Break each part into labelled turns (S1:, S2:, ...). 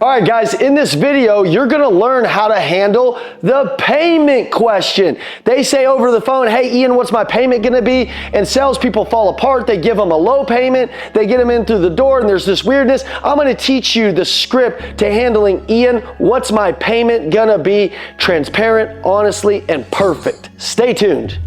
S1: All right, guys, in this video, you're gonna learn how to handle the payment question. They say over the phone, hey, Ian, what's my payment gonna be? And salespeople fall apart. They give them a low payment. They get them in through the door, and there's this weirdness. I'm gonna teach you the script to handling, Ian, what's my payment gonna be? Transparent, honestly, and perfect. Stay tuned.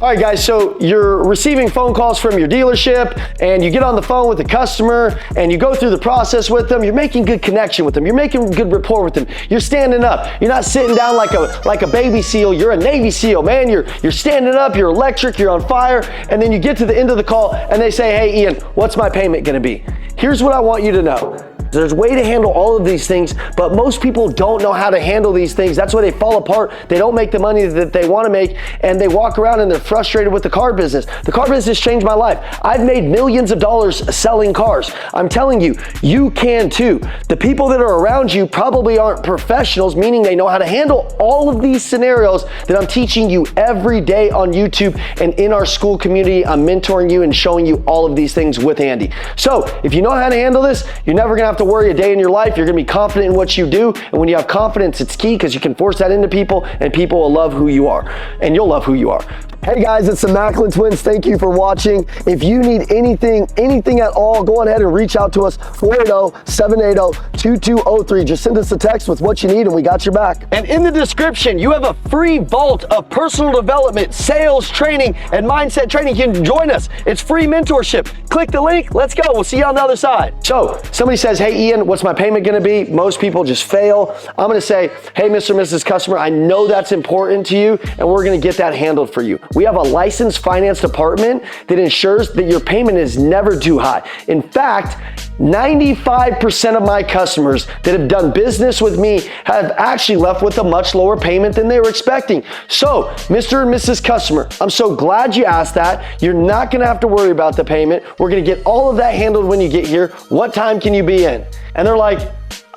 S1: All right, guys, so you're receiving phone calls from your dealership and you get on the phone with the customer and you go through the process with them. You're making good connection with them. You're making good rapport with them. You're standing up. You're not sitting down like a baby seal. You're a Navy SEAL, man. You're standing up. You're electric. You're on fire. And then you get to the end of the call and they say, hey, Ian, what's my payment going to be? Here's what I want you to know. There's a way to handle all of these things, but most people don't know how to handle these things. That's why they fall apart. They don't make the money that they want to make, and they walk around and they're frustrated with the car business. The car business changed my life. I've made millions of dollars selling cars. I'm telling you, you can too. The people that are around you probably aren't professionals, meaning they know how to handle all of these scenarios that I'm teaching you every day on YouTube and in our school community. I'm mentoring you and showing you all of these things with Andy. So if you know how to handle this, you're never gonna have to worry a day in your life. You're gonna be confident in what you do, and when you have confidence, it's key because you can force that into people and people will love who you are, and you'll love who you are. Hey guys, it's the Macklin Twins. Thank you for watching. If you need anything at all, go ahead and reach out to us, 480-780-2203. Just send us a text with what you need and we got your back. And in the description, you have a free vault of personal development, sales training, and mindset training. You can join us. It's free mentorship. Click the link. Let's go. We'll see you on the other side. So somebody says, hey Ian, what's my payment gonna be? Most people just fail. I'm gonna say, hey, Mr. and Mrs. Customer, I know that's important to you and we're gonna get that handled for you. We have a licensed finance department that ensures that your payment is never too high. In fact, 95% of my customers that have done business with me have actually left with a much lower payment than they were expecting. So, Mr. and Mrs. Customer, I'm so glad you asked that. You're not gonna have to worry about the payment. We're gonna get all of that handled when you get here. What time can you be in? And they're like,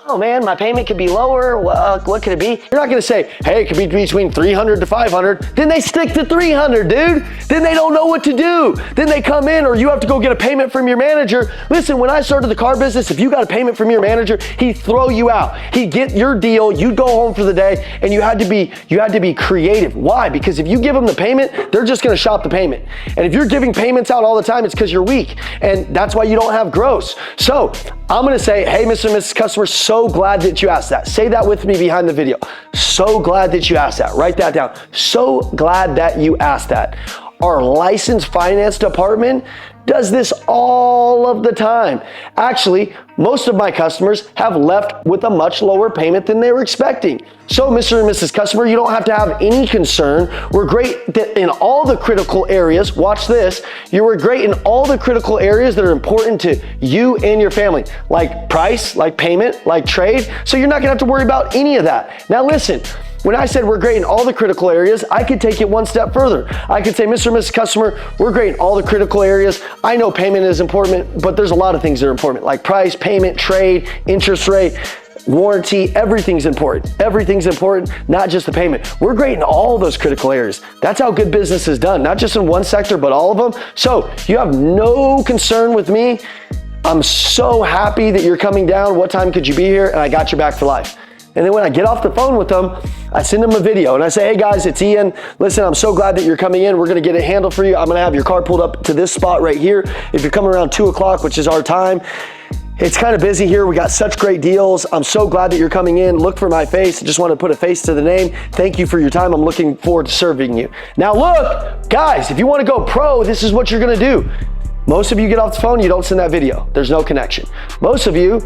S1: oh man, my payment could be lower. What could it be? You're not gonna say, hey, it could be between 300 to 500. Then they stick to 300, dude. Then they don't know what to do. Then they come in, or you have to go get a payment from your manager. Listen, when I started the car business, if you got a payment from your manager, he'd throw you out. He'd get your deal, you'd go home for the day, and you had to be creative. Why? Because if you give them the payment, they're just gonna shop the payment. And if you're giving payments out all the time, it's because you're weak. And that's why you don't have gross. So I'm gonna say, hey, Mr. and Mrs. Customer, so glad that you asked that. Say that with me behind the video. So glad that you asked that. Write that down. So glad that you asked that. Our licensed finance department does this all of the time. Actually, most of my customers have left with a much lower payment than they were expecting. So, Mr. and Mrs. Customer, you don't have to have any concern. We're great in all the critical areas. Watch this. You were great in all the critical areas that are important to you and your family, like price, like payment, like trade. So you're not gonna have to worry about any of that. Now listen, when I said we're great in all the critical areas, I could take it one step further. I could say, Mr. and Mrs. Customer, we're great in all the critical areas. I know payment is important, but there's a lot of things that are important, like price, payment, trade, interest rate, warranty, everything's important. Everything's important, not just the payment. We're great in all those critical areas. That's how good business is done, not just in one sector, but all of them. So you have no concern with me. I'm so happy that you're coming down. What time could you be here? And I got your back for life. And then when I get off the phone with them, I send them a video and I say, hey guys, it's Ian. Listen, I'm so glad that you're coming in. We're gonna get it handled for you. I'm gonna have your car pulled up to this spot right here. If you're coming around 2 o'clock, which is our time, it's kind of busy here. We got such great deals. I'm so glad that you're coming in. Look for my face. I just want to put a face to the name. Thank you for your time. I'm looking forward to serving you. Now look, guys, if you want to go pro, this is what you're gonna do. Most of you get off the phone, you don't send that video. There's no connection. Most of you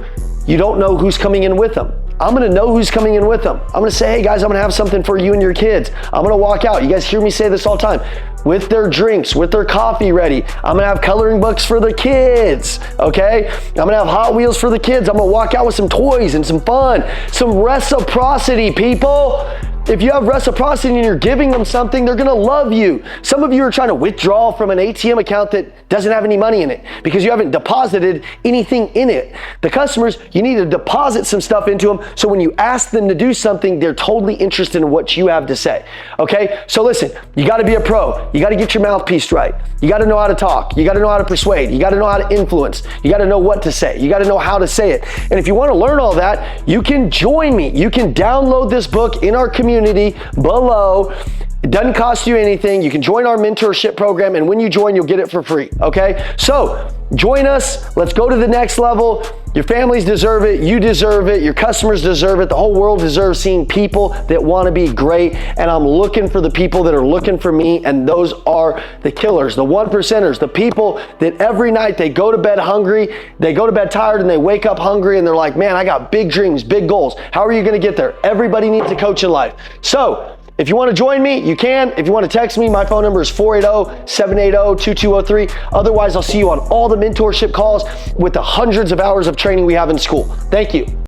S1: don't know who's coming in with them. I'm gonna know who's coming in with them. I'm gonna say, hey guys, I'm gonna have something for you and your kids. I'm gonna walk out. You guys hear me say this all the time. With their drinks, with their coffee ready. I'm gonna have coloring books for the kids, okay? I'm gonna have Hot Wheels for the kids. I'm gonna walk out with some toys and some fun, some reciprocity, people. If you have reciprocity and you're giving them something, they're gonna love you. Some of you are trying to withdraw from an ATM account that doesn't have any money in it because you haven't deposited anything in it. The customers, you need to deposit some stuff into them so when you ask them to do something, they're totally interested in what you have to say, okay? So listen, you gotta be a pro. You gotta get your mouthpiece right. You gotta know how to talk. You gotta know how to persuade. You gotta know how to influence. You gotta know what to say. You gotta know how to say it. And if you wanna learn all that, you can join me. You can download this book in our community below. It doesn't cost you anything. You can join our mentorship program, and when you join, you'll get it for free, okay? So join us. Let's go to the next level. Your families deserve it. You deserve it. Your customers deserve it. The whole world deserves seeing people that want to be great, and I'm looking for the people that are looking for me, and those are the killers, the 1%ers, the people that every night they go to bed hungry, they go to bed tired, and they wake up hungry, and they're like, man, I got big dreams, big goals. How are you going to get there? Everybody needs a coach in life. So if you want to join me, you can. If you want to text me, my phone number is 480-780-2203. Otherwise, I'll see you on all the mentorship calls with the hundreds of hours of training we have in school. Thank you.